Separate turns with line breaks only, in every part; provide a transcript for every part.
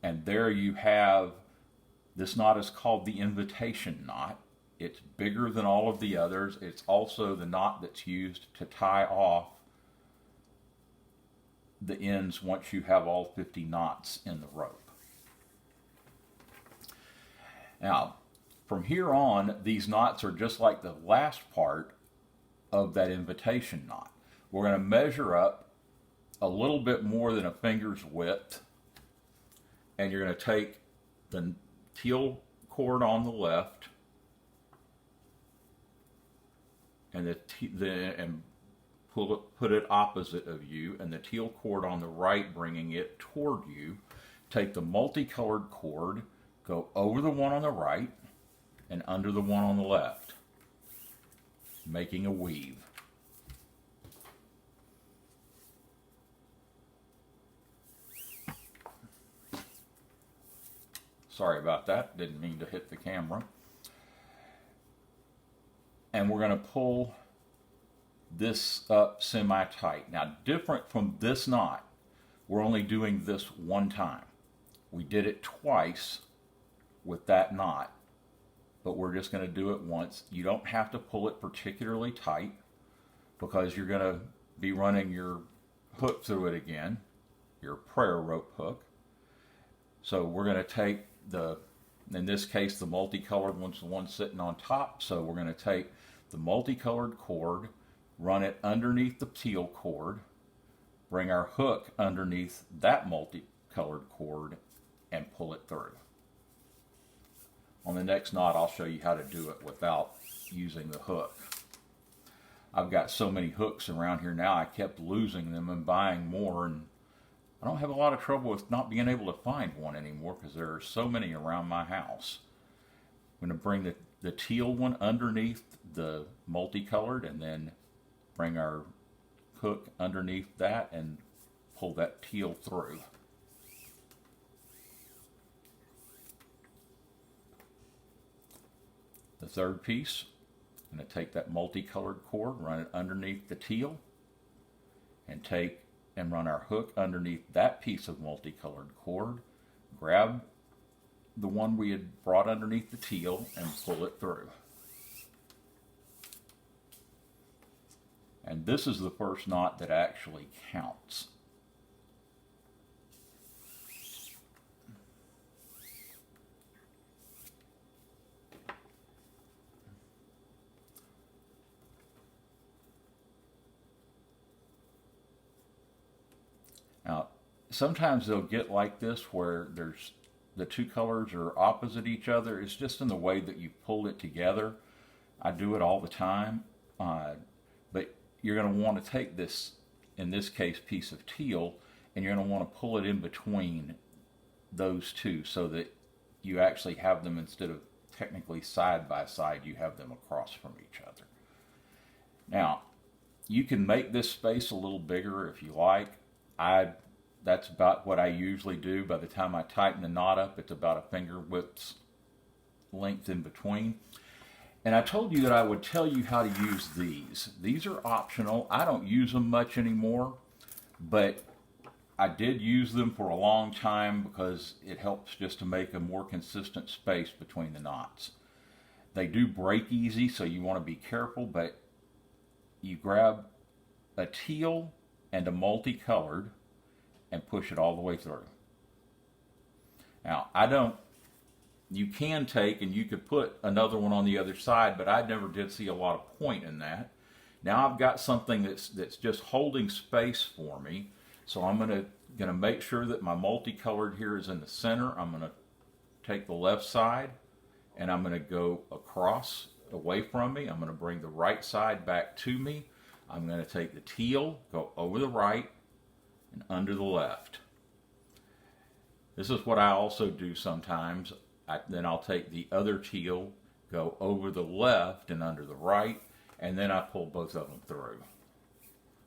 And there you have, this knot is called the invitation knot. It's bigger than all of the others. It's also the knot that's used to tie off the ends once you have all 50 knots in the rope. Now, from here on, these knots are just like the last part of that invitation knot. We're going to measure up a little bit more than a finger's width, and you're going to take the teal cord on the left and put it opposite of you, and the teal cord on the right, bringing it toward you. Take the multicolored cord, go over the one on the right and under the one on the left, making a weave. Sorry about that, didn't mean to hit the camera. And we're going to pull this up semi-tight. Now, different from this knot, we're only doing this one time. We did it twice with that knot, but we're just going to do it once. You don't have to pull it particularly tight because you're going to be running your hook through it again, your prayer rope hook. So we're going to take in this case, the multicolored one's the one sitting on top. So we're going to take the multicolored cord, run it underneath the teal cord, bring our hook underneath that multicolored cord, and pull it through. On the next knot, I'll show you how to do it without using the hook. I've got so many hooks around here now, I kept losing them and buying more, and I don't have a lot of trouble with not being able to find one anymore because there are so many around my house. I'm going to bring the teal one underneath the multicolored and then bring our hook underneath that and pull that teal through. The third piece, I'm going to take that multicolored cord, run it underneath the teal, and run our hook underneath that piece of multicolored cord, grab the one we had brought underneath the teal and pull it through. And this is the first knot that actually counts. Now, sometimes they'll get like this where the two colors are opposite each other. It's just in the way that you pulled it together. I do it all the time. But you're going to want to take this, in this case, piece of teal, and you're going to want to pull it in between those two so that you actually have them, instead of technically side by side, you have them across from each other. Now, you can make this space a little bigger if you like. That's about what I usually do. By the time I tighten the knot up, it's about a finger width's length in between. And I told you that I would tell you how to use these. These are optional. I don't use them much anymore, but I did use them for a long time because it helps just to make a more consistent space between the knots. They do break easy, so you want to be careful, but you grab a teal and a multicolored and push it all the way through. Now, you can take and you could put another one on the other side, but I never did see a lot of point in that. Now I've got something that's just holding space for me, so I'm going to make sure that my multicolored here is in the center. I'm going to take the left side and I'm going to go across away from me. I'm going to bring the right side back to me. I'm going to take the teal, go over the right and under the left. This is what I also do sometimes. Then I'll take the other teal, go over the left and under the right, and then I pull both of them through.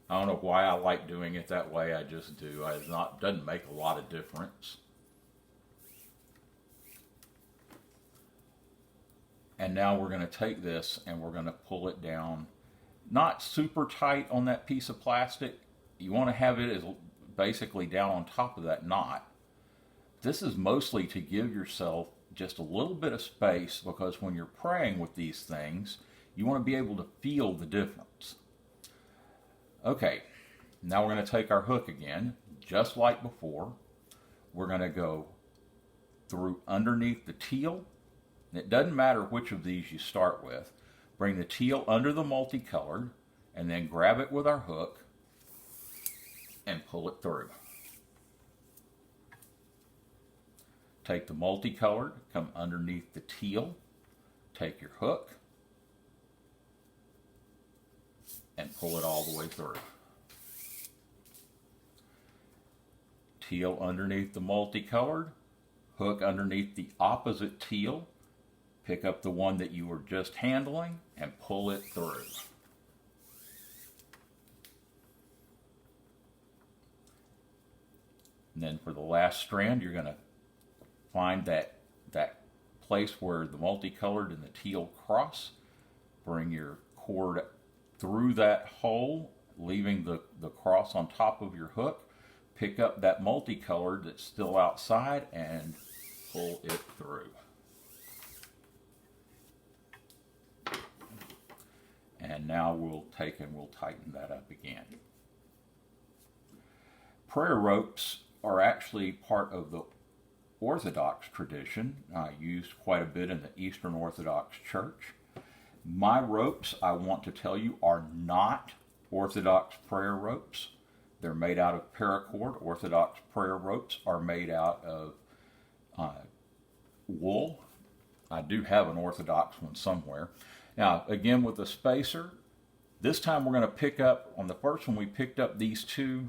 I don't know why I like doing it that way. I just do. It doesn't make a lot of difference. And now we're going to take this and we're going to pull it down, not super tight on that piece of plastic. You want to have it as basically down on top of that knot, This is mostly to give yourself just a little bit of space, because when you're praying with these things, you want to be able to feel the difference. Okay, now we're going to take our hook again, just like before. We're going to go through underneath the teal. And it doesn't matter which of these you start with. Bring the teal under the multicolored, and then grab it with our hook and pull it through. Take the multicolored, come underneath the teal, take your hook, and pull it all the way through. Teal underneath the multicolored, hook underneath the opposite teal, pick up the one that you were just handling, and pull it through. And then for the last strand, you're going to find that place where the multicolored and the teal cross. Bring your cord through that hole, leaving the cross on top of your hook. Pick up that multicolored that's still outside and pull it through. And now we'll take and we'll tighten that up again. Prayer ropes are actually part of the Orthodox tradition, used quite a bit in the Eastern Orthodox Church. My ropes, I want to tell you, are not Orthodox prayer ropes. They're made out of paracord. Orthodox prayer ropes are made out of wool. I do have an Orthodox one somewhere. Now, again, with the spacer, this time we're going to pick up, on the first one we picked up these two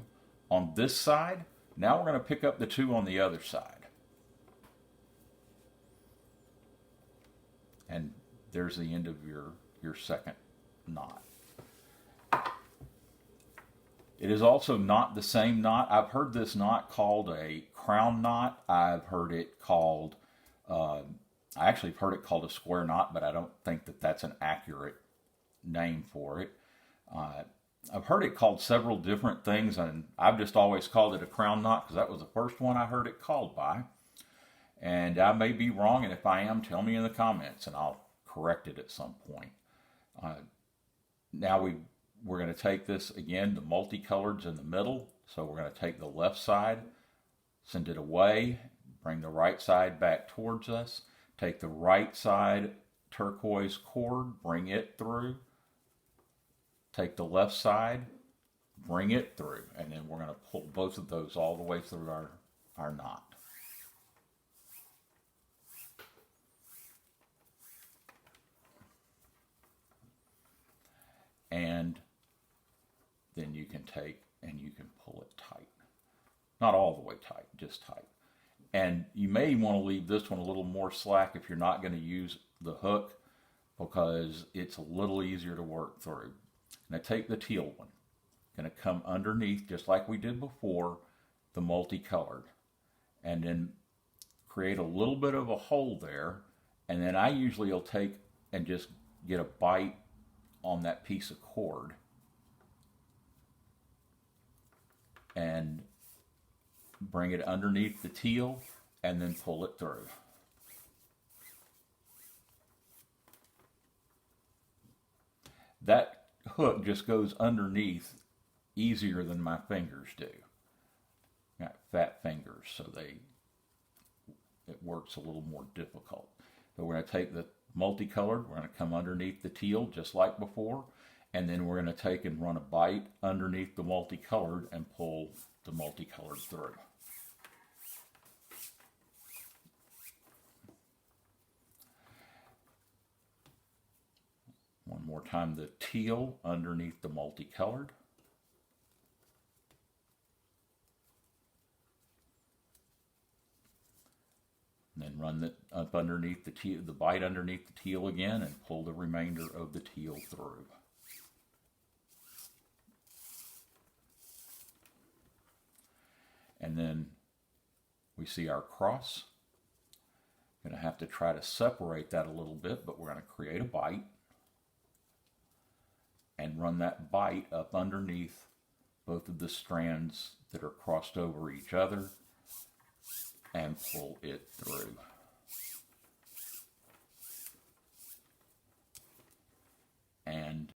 on this side. Now we're going to pick up the two on the other side. And there's the end of your second knot. It is also not the same knot. I've heard this knot called a crown knot. I've heard it called, I actually have heard it called a square knot, but I don't think that that's an accurate name for it. I've heard it called several different things, and I've just always called it a crown knot because that was the first one I heard it called by. And I may be wrong, and if I am, tell me in the comments, and I'll correct it at some point. Now we're going to take this again, the multicoloreds in the middle. So we're going to take the left side, send it away, bring the right side back towards us, take the right side turquoise cord, bring it through, take the left side, bring it through, and then we're going to pull both of those all the way through our knot. And then you can take and you can pull it tight. Not all the way tight, just tight. And you may want to leave this one a little more slack if you're not going to use the hook, because it's a little easier to work through. Now take the teal one. Going to come underneath, just like we did before, the multicolored. And then create a little bit of a hole there. And then I usually will take and just get a bite on that piece of cord and bring it underneath the teal and then pull it through. That hook just goes underneath easier than my fingers do. Got fat fingers, so it works a little more difficult. But we're going to take the multicolored, we're going to come underneath the teal just like before, and then we're going to take and run a bite underneath the multicolored and pull the multicolored through. One more time, the teal underneath the multicolored. And then run it up underneath the teal, the bite underneath the teal again, and pull the remainder of the teal through. And then we see our cross. Going to have to try to separate that a little bit, but we're going to create a bite and run that bite up underneath both of the strands that are crossed over each other. and pull it through.